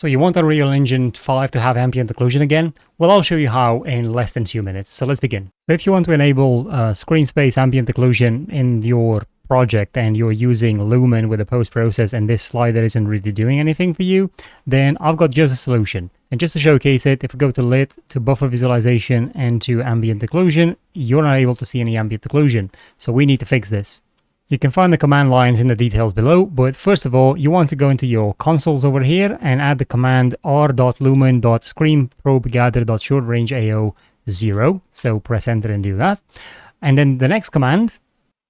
So you want Unreal Engine 5 to have ambient occlusion again? Well, I'll show you how in less than 2 minutes. So let's begin. If you want to enable screen space ambient occlusion in your project and you're using Lumen with a post-process and this slider isn't really doing anything for you, then I've got just a solution. And just to showcase it, if we go to Lit, to Buffer Visualization, and to Ambient Occlusion, you're not able to see any ambient occlusion. So we need to fix this. You can find the command lines in the details below, but first of all, you want to go into your consoles over here and add the command r.Lumen.ScreenProbeGather.ShortRangeAO 0. So press enter and do that. And then the next command,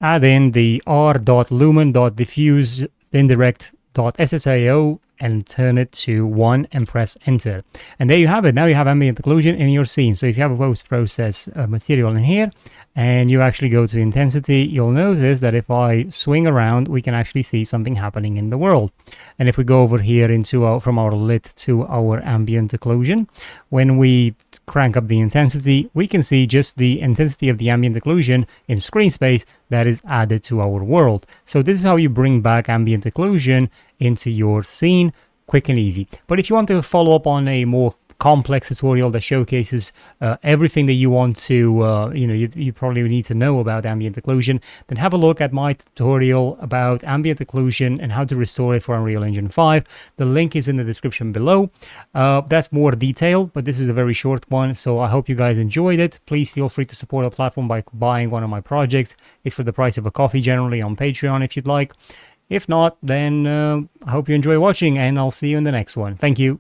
add in the r.Lumen.DiffuseIndirect.SSAO and turn it to 1 and press enter. And there you have it. Now you have ambient occlusion in your scene. So if you have a post-process material in here and you actually go to intensity, you'll notice that if I swing around, we can actually see something happening in the world. And if we go over here into from our lit to our ambient occlusion, when we crank up the intensity, we can see just the intensity of the ambient occlusion in screen space that is added to our world. So this is how you bring back ambient occlusion into your scene quick and easy. But if you want to follow up on a more complex tutorial that showcases everything that you want to, you probably need to know about ambient occlusion, then have a look at my tutorial about ambient occlusion and how to restore it for Unreal Engine 5. The link is in the description below. That's more detailed, but this is a very short one, so I hope you guys enjoyed it. Please feel free to support the platform by buying one of my projects. It's for the price of a coffee generally on Patreon if you'd like. If not, then I hope you enjoy watching and I'll see you in the next one. Thank you.